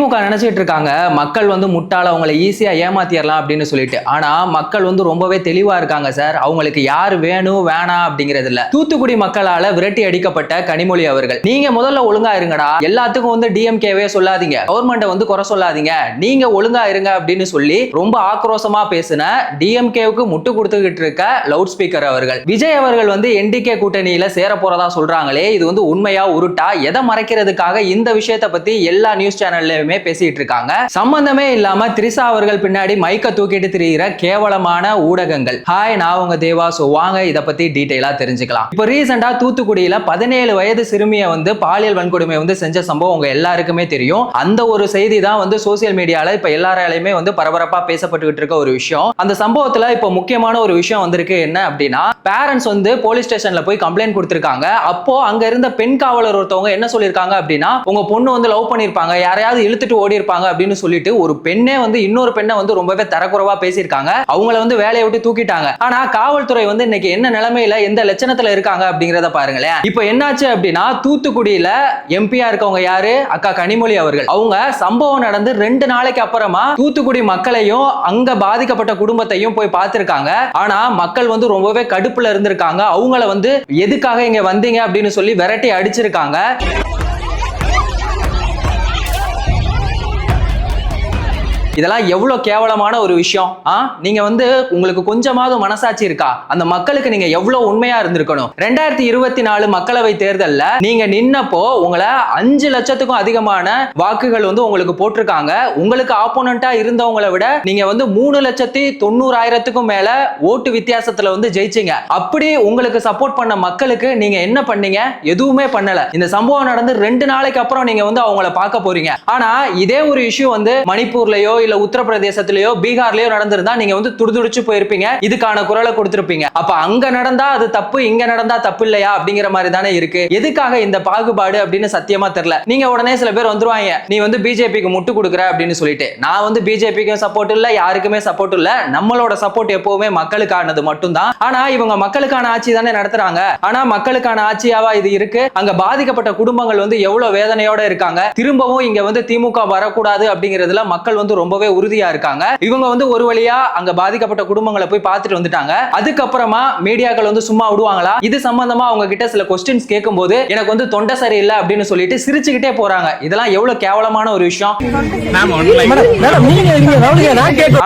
திமுக நினைச்சிட்டு இருக்காங்க மக்கள் வந்து முட்டாள அவங்களை ஈஸியா ஏமாத்திரலாம் அப்படின்னு சொல்லிட்டு. ஆனா மக்கள் வந்து ரொம்பவே தெளிவா இருக்காங்க சார். அவங்களுக்கு யார் வேணும் வேணாம் அப்படிங்கிறது இல்ல. தூத்துக்குடி மக்களால விரட்டி அடிக்கப்பட்ட கனிமொழி அவர்கள், நீங்க முதல்ல ஒழுங்கா இருங்கடா, எல்லாத்துக்கும் வந்து டிஎம்கேவே சொல்லாதீங்க, கவர்மெண்ட்டை வந்து குறை சொல்லாதீங்க, நீங்க ஒழுங்கா இருங்க அப்படின்னு சொல்லி ரொம்ப ஆக்ரோஷமா பேசின டிஎம்கேவுக்கு முட்டு கொடுத்துக்கிட்டு இருக்க லவுட் ஸ்பீக்கர் அவர்கள், விஜய் அவர்கள் வந்து என்டிகே கூட்டணியில சேர போறதா சொல்றாங்களே, இது வந்து உண்மையா உருட்டா, எதை மறைக்கிறதுக்காக இந்த விஷயத்தை பத்தி எல்லா நியூஸ் சேனல்லையுமே பேசிட்டு இருக்காங்க. சம்பந்தமே இல்லாம திரிசா அவர்கள் பின்னாடி மைக்க தூக்கிட்டு திரிகிற கேவலமான ஊடகங்கள். ஹாய், நான் உங்க தேவா. சோ வாங்க இத பத்தி டீடைலா தெரிஞ்சுக்கலாம். இப்போ ரீசெண்டா தூத்துக்குடியில 17 வயது சிறுமியை வந்து பாலியல் வன்கொடுமை வந்து செஞ்ச சம்பவம் உங்க எல்லாருக்குமே தெரியும். அந்த ஒரு செய்தி தான் வந்து சோசியல் மீடியால இப்ப எல்லாராலையுமே வந்து பரபரப்பா பேசப்பட்டுக்கிட்டு இருக்க ஒரு விஷயம். அந்த சம்பவத்துல இப்ப முக்கியமான ஒரு விஷயம் வந்திருக்கு. என்ன அப்படின்னா, பேரண்ட்ஸ் வந்து போலீஸ் ஸ்டேஷன்ல போய் கம்ப்ளைண்ட் கொடுத்திருக்காங்க. அப்போ அங்க இருந்த பெண் காவலர் ஒருத்தவங்க என்ன சொல்லிருக்காங்க அப்படின்னா, உங்க பொண்ணு வந்து லவ் பண்ணிருப்பாங்க, யாரையாவது இழுத்துட்டு ஓடி இருப்பாங்க அப்படின்னு சொல்லிட்டு ஒரு பெண்ணே வந்து இன்னொரு பெண்ணை வந்து ரொம்பவே தரக்குறைவா பேசியிருக்காங்க. அவங்கள வந்து வேலையை விட்டு தூக்கிட்டாங்க. ஆனா காவல்துறை வந்து இன்னைக்கு என்ன நிலைமையில எந்த லட்சணத்துல இருக்காங்க அப்படிங்கறத பாருங்களேன். இப்போ என்னாச்சு அப்படின்னா, தூத்துக்குடியில எம்பியா இருக்கவங்க யாரு, அக்கா கனிமொழி அவர்கள். அவங்க சம்பவம் நடந்து 2 நாளைக்கு அப்புறமா தூத்துக்குடி மக்களையும் அங்க பாதிக்கப்பட்ட குடும்பத்தையும் போய் பார்த்திருக்காங்க. ஆனா மக்கள் வந்து ரொம்பவே கடுப்புல இருந்திருக்காங்க. அவங்கள வந்து எதுக்காக இங்க வந்தீங்க அப்படின்னு சொல்லி விரட்டி அடிச்சிருக்காங்க. இதெல்லாம் எவ்வளவு கேவலமான ஒரு விஷயம். நீங்க வந்து உங்களுக்கு கொஞ்சமாவது மனசாட்சி இருக்கா? அந்த மக்களுக்கு நீங்க எவ்வளவு உண்மையா இருந்திருக்கணும். 2024 மக்களவை தேர்தல்ல நீங்க நின்னப்போ உங்களை 5 லட்சத்துக்கும் அதிகமான வாக்குகள் வந்து உங்களுக்கு போட்டிருக்காங்க. உங்களுக்கு ஆப்போனண்டா இருந்தவங்களை விட நீங்க வந்து 3,90,000க்கும் மேல ஓட்டு வித்தியாசத்துல வந்து ஜெயிச்சீங்க. அப்படி உங்களுக்கு சப்போர்ட் பண்ண மக்களுக்கு நீங்க என்ன பண்ணீங்க? எதுவுமே பண்ணல. இந்த சம்பவம் நடந்து 2 நாளைக்கு அப்புறம் நீங்க வந்து அவங்கள பார்க்க போறீங்க. ஆனா இதே ஒரு இஷ்யூ வந்து மணிப்பூர்லயோ இல்ல உத்தரப்பிரதேசத்திலயோ பீகார்லயோ நடந்திருந்தா நீங்க வந்து துடிதுடிச்சு போயிருப்பீங்க, இதுக்கான குரலை கொடுத்திருப்பீங்க. அப்ப அங்க நடந்தா அது தப்பு, இங்க நடந்தா தப்பு இல்லையா அப்படிங்கிற மாதிரி தானே இருக்கு. எதுக்காக இந்த பாகுபாடு அப்படின்னு சத்தியமா தெரியல. நீங்க உடனே சில பேர் வந்துருவாங்க, நீ வந்து பிஜேபிக்கு முட்டு கொடுக்குற அப்படின்னு சொல்லிட்டு. நான் வந்து பிஜேபிக்கும் சப்போர்ட் இல்ல, யாருக்குமே சப்போர்ட் இல்ல. நம்மளோட சப்போர்ட் எப்பவுமே மக்களுக்கானது மட்டும்தான். ஆனா இவங்க மக்களுக்கான ஆட்சி தானே நடத்துறாங்க. ஆனா மக்களுக்கான ஆட்சியாவா இது இருக்கு? அங்க பாதிக்கப்பட்ட குடும்பங்கள் வந்து எவ்வளவு வேதனையோட இருக்காங்க. திரும்பவும் இங்க வந்து திமுக வரக்கூடாது அப்படிங்கிறதுல மக்கள் வந்து ரொம்பவே உறுதியா இருக்காங்க. இவங்க வந்து ஒரு வழியா அங்க பாதிக்கப்பட்ட குடும்பங்களை போய் பார்த்துட்டு வந்துட்டாங்க. அதுக்கப்புறமா மீடியாக்கள் வந்து சும்மா விடுவாங்களா? இது சம்பந்தமா அவங்க கிட்ட சில क्वेश्चंस கேட்கும்போது எனக்கு வந்து தொண்டை சரியில்லை அப்படின்னு சொல்லிட்டு சிரிச்சுக்கிட்டே போறாங்க. இதெல்லாம் எவ்வளவு கேவலமான ஒரு விஷயம்.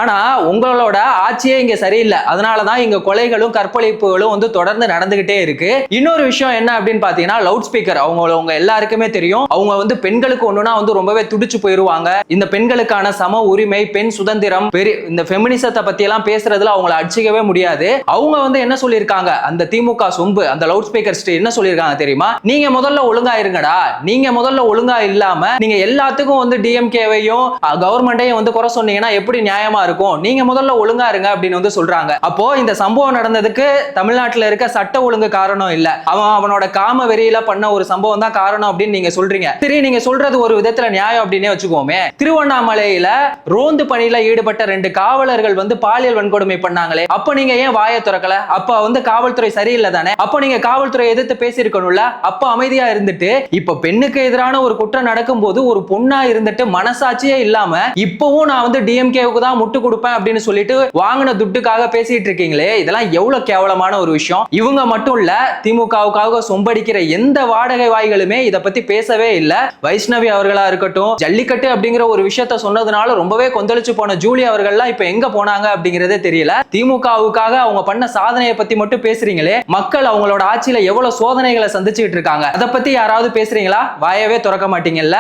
ஆனா உங்களோட ஆட்சியே இங்க சரியில்லை. அதனாலதான் இங்க கொலைகளும் கற்பழிப்புகளும் வந்து தொடர்ந்து நடந்துகிட்டே இருக்கு. இன்னொரு விஷயம் என்ன அப்படின்னு பாத்தீங்கன்னா, லவுட் ஸ்பீக்கர் அவங்க எல்லாருக்குமே தெரியும். அவங்க வந்து பெண்களுக்கு ஒண்ணுனா வந்து ரொம்பவே துடிச்சு போயிருவாங்க. இந்த பெண்களுக்கான சம உரிமை, பெண் சுதந்திரம், இந்த ஃபெமினிசத்தை பத்தி எல்லாம் பேசுறதுல அவங்கள அடிச்சுக்கவே முடியாது. அவங்க வந்து என்ன சொல்லிருக்காங்க, அந்த திமுக சொம்பு அந்த லவுட் ஸ்பீக்கர் என்ன சொல்லிருக்காங்க தெரியுமா? நீங்க முதல்ல ஒழுங்கா இருங்கடா, நீங்க முதல்ல ஒழுங்கா இல்லாம நீங்க எல்லாத்துக்கும் வந்து டிஎம்கேவையும் கவர்மெண்ட்டையும் வந்து குறை சொன்னீங்கன்னா எப்படி நியாயமா இருக்கும்? நீங்க முதல்ல ஒழுங்கா இருங்க அப்படின்னு வந்து சொல்றாங்க. அப்போ இந்த சம்பவம் நடந்ததுக்கு தமிழ்நாட்டில் இருக்க சட்ட ஒழுங்கு காரணம் இல்ல, அவனோட காம வெறியில பண்ண ஒரு சம்பவம் தான் காரணம் அப்படின்னு நீங்க சொல்றீங்க. சரி, நீங்க சொல்றது ஒரு விதத்துல நியாயம் அப்படின்னே வச்சுக்கோமே. திருவண்ணாமலையில ரோந்து பணியில ஈடுபட்ட 2 காவலர்கள் வந்து பாலியல் வன்கொடுமை பண்ணாங்களே, அப்ப நீங்க ஏன் வாயை திறக்கல? அப்ப வந்து காவல்துறை சரியில்லை தானே? அப்ப நீங்க காவல்துறை எதிர்த்து பேசியிருக்கணும்ல. அப்ப அமைதியா இருந்துட்டு இப்ப பெண்ணுக்கு எதிரான ஒரு குற்றம் நடக்கும் போது ஒரு பொண்ணா இருந்துட்டு மனசாட்சியே இல்லாம இப்பவும் நான் வந்து டிஎம்கேவுக்கு தான் முட்டு கொடுப்பேன் அப்படின்னு சொல்லிட்டு வாங்கின துட்டுக்காக பேசிட்டு இருக்கீங்களே, இதெல்லாம் எவ்வளவு கேவலமான ஒரு விஷயம். இவங்க மட்டும் இல்ல, திமுகவுக்காக சொம்படிக்கிற எந்த வாடகை வாய்களுமே இத பத்தி பேசவே இல்ல. வைஷ்ணவி அவர்களா இருக்கட்டும், ஜல்லிக்கட்டு அப்படிங்கிற ஒரு விஷயத்த சொன்னதுனால ரொம்பவே கொந்தளிச்சு போன ஜூலி அவர்கள்லாம் இப்ப எங்க போனாங்க அப்படிங்கறதே தெரியல. திமுகவுக்காக அவங்க பண்ண சாதனையை பத்தி மட்டும் பேசுறீங்களே, மக்கள் அவங்களோட ஆட்சியில எவ்வளவு சோதனைகளை சந்திச்சுட்டு இருக்காங்க, அதை பத்தி யாராவது பேசுறீங்களா? வாயவே திறக்க மாட்டீங்கல்ல.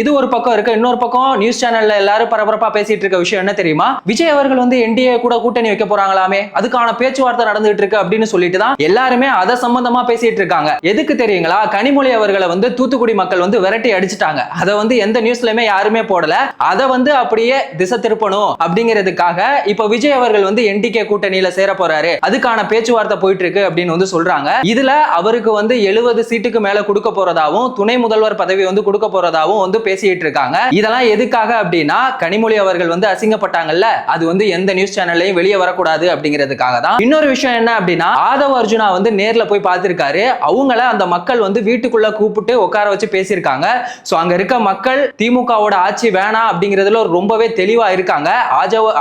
இது ஒரு பக்கம் இருக்கு. இன்னொரு பக்கம் நியூஸ் சேனல்ல எல்லாரும் பரபரப்பா பேசிட்டு இருக்க விஷயம் என்ன தெரியுமா? விஜய் அவர்கள் வந்து என்டிஏ கூட கூட்டணி வைக்க போறாங்களாமே, அதுக்கான பேச்சுவார்த்தை நடந்துட்டு இருக்கு அப்படின்னு சொல்லிட்டு தான் எல்லாருமே அதை சம்பந்தமா பேசிட்டு இருக்காங்க. எதுக்கு தெரியுங்களா? கனிமொழி அவர்களை வந்து தூத்துக்குடி மக்கள் வந்து விரட்டி அடிச்சுட்டாங்க. அதை வந்து எந்த நியூஸ்லயுமே யாருமே போடல. அதை வந்து அப்படியே அவங்களையே திசை திருப்பணும் அப்படிங்கிறதுக்காக இப்ப விஜய் அவர்கள் வந்து என்டிகே கூட்டணியில சேர போறாரு, அதுக்கான பேச்சுவார்த்தை போயிட்டு இருக்கு அப்படின்னு வந்து சொல்றாங்க. இதுல அவருக்கு வந்து 70 சீட்டுக்கு மேல கொடுக்க போறதாவும் துணை முதல்வர் பதவி வந்து கொடுக்க போறதாவும் வந்து பேசிட்டு இருக்காங்க. இதெல்லாம் எதுக்காக அப்படின்னா கனிமொழி அவர்கள் வந்து அசிங்கப்பட்டாங்கல்ல, அது வந்து எந்த நியூஸ் சேனல்லையும் வெளியே வரக்கூடாது அப்படிங்கிறதுக்காக தான். இன்னொரு விஷயம் என்ன அப்படின்னா ஆதவ் அர்ஜுனா வந்து நேர்ல போய் பார்த்திருக்காரு. அவங்கள அந்த மக்கள் வந்து வீட்டுக்குள்ள கூப்பிட்டு உட்கார வச்சு பேசியிருக்காங்க. சோ அங்க இருக்க மக்கள் திமுகவோட ஆட்சி வேணாம் அப்படிங்கிறதுல ரொம்பவே தெளிவா இருக்காங்க.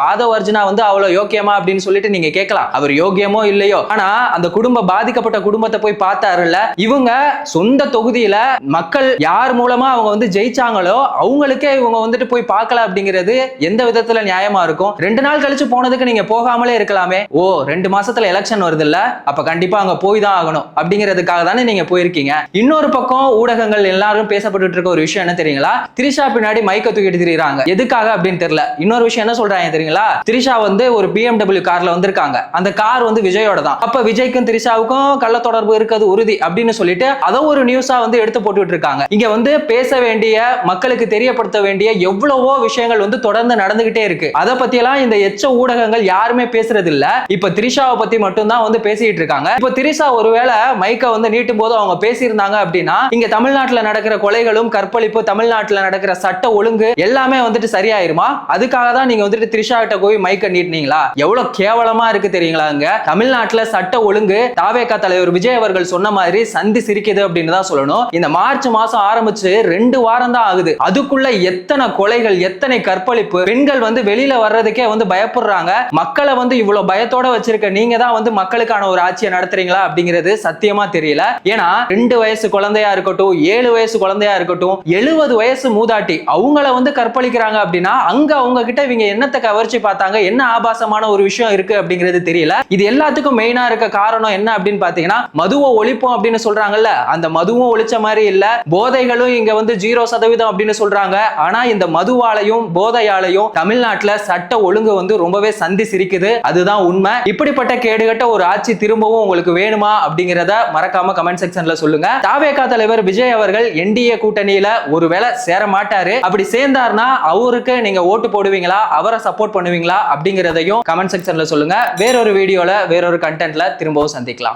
ஆதவ் அர்ஜுனா வந்து அவ்வளவு யோக்கியமா அப்படின்னு சொல்லிட்டு நீங்க கேட்கலாம். அவர் யோக்கியமோ இல்லையோ, ஆனா அந்த பாதிக்கப்பட்ட குடும்பத்தை போய் பார்த்தாருல, இவங்க சொந்த தொகுதியில மக்கள் யார் மூலமா அவங்க வந்து ஜெயிச்சாங்களோ அவங்களுக்கே இவங்க வந்துட்டு போய் பார்க்கல அப்படிங்கிறது எந்த விதத்துல நியாயமா இருக்கும்? 2 நாள் கழிச்சு போனதுக்கு நீங்க போகாமலே இருக்கலாமே. ஓ 2 மாசத்துல எலெக்ஷன் வருது இல்ல, அப்ப கண்டிப்பா அங்க போய் தான் ஆகணும் அப்படிங்கிறதுக்காக தானே நீங்க போயிருக்கீங்க. இன்னொரு பக்கம் ஊடகங்கள் எல்லாரும் பேசப்பட்டு இருக்க ஒரு விஷயம் என்ன தெரியுங்களா? திரிஷா பின்னாடி மைக்க தூக்கிட்டு திரிறாங்க. எதுக்காக அப்படின்னு தெரியல. இன்னொரு விஷயம் என்ன சொல்றாங்க தெரியுங்களா? திரிஷா வந்து ஒரு BMW கார்ல வந்திருக்காங்க. அந்த கார் வந்து விஜயோட தான். அப்ப விஜய்க்கும் திரிஷாவுக்கும் கள்ள தொடர்பு இருக்கிறது உறுதி அப்படின்னு சொல்லிட்டு அதை ஒரு நியூஸா வந்து எடுத்து போட்டுட்டு இருக்காங்க. இங்க வந்து பேச வேண்டிய, மக்களுக்கு தெரியப்படுத்த வேண்டிய எவ்வளவோ விஷயங்கள் வந்து தொடர்ந்து நடந்துகிட்டே இருக்கு. அதை பத்தி எல்லாம் இந்த எச்ச ஊடகங்கள் யாருமே பேசுறது இல்ல. இப்ப திரிஷாவை பத்தி மட்டும் தான் வந்து பேசிட்டு இருக்காங்க. இப்ப திரிஷா ஒருவேளை மைக்க வந்து நீட்டும் போது அவங்க பேசியிருந்தாங்க அப்படின்னா இங்க தமிழ்நாட்டுல நடக்கிற கொலைகளும் கற்பழிப்பு, தமிழ்நாட்டுல நடக்கிற சட்ட ஒழுங்கு எல்லாமே வந்துட்டு சரியாயிருமா? அதுக்காக தான் நீங்க வந்துட்டு திரிஷா கிட்ட போய் மைக்க நீட்டினீங்களா? எவ்வளவு கேவலமா இருக்கு தெரியுங்களா? இங்க தமிழ்நாட்டுல சட்ட ஒழுங்கு தாவேகா தலைவர் விஜய் அவர்கள் சொன்ன மாதிரி சந்தி சிரிக்குது அப்படின்னு தான் சொல்லணும். இந்த மார்ச் மாசம் ஆரம்பிச்சு 2 வாரம் தான் ஆகுது. அதுக்குள்ள எத்தனை கொலைகள், எத்தனை கற்பழிப்பு, பெண்கள் வந்து வெளியில வர்றதுக்கே வந்து பயப்படுறாங்க. மக்களை வந்து இவ்வளவு பயத்தோட வச்சிருக்க நீங்க தான் வந்து மக்களுக்கான ஒரு ஆட்சியை நடத்துறீங்களா அப்படிங்கிறது சத்தியமா தெரியல. ஏன்னா 2 வயசு குழந்தையா இருக்கட்டும், 7 வயசு குழந்தையா இருக்கட்டும், 70 வயசு மூதாட்டி அவங்கள வந்து கற்பழிக்கிறாங்க அப்படின்னா அங்க அவங்க கிட்ட இவங்க என்னத்தை கவர்ச்சி பார்த்தாங்க, என்ன ஆபாசமான ஒரு விஷயம் இருக்கு அப்படிங்கிறது தெரியல. இது எல்லாத்துக்கும் மெயினா இருக்க காரணம் என்ன அப்படின்னு பாத்தீங்கன்னா மதுவை ஒழிப்போம் அப்படின்னு சொல்றாங்கல்ல, அந்த மதுவும் ஒழிச்ச மாதிரி இல்ல, போதைகளும் இங்க வந்து 0% அப்படின்னு சொல்றாங்க. ஆனா இந்த மதுவாலையும் போதையாலையும் தமிழ்நாட்டுல சட்ட ஒழுங்கு வந்து ரொம்பவே சந்தி சிரிக்குது. அதுதான் உண்மை. இப்படிப்பட்ட கேடுகட்ட ஒரு ஆட்சி திரும்பவும் உங்களுக்கு வேணுமா அப்படிங்கிறத மறக்காம கமெண்ட் செக்ஷன்ல சொல்லுங்க. தாவேகா தலைவர் விஜய் அவர்கள் என்டிஏ கூட்டணியில ஒருவேளை சேர மாட்டாரு. அப்படி சேர்ந்தார்னா அவருக்கு நீங்க ஓட்டு போடுவீங்களா, அவரை சப்போர்ட் பண்ணுவீங்களா அப்படிங்கிறதையும் கமெண்ட் செக்ஷன்ல சொல்லுங்க. வேறொரு வீடியோல வேறொரு கண்டென்ட்ல திரும்பவும் சந்திக்கலாம்.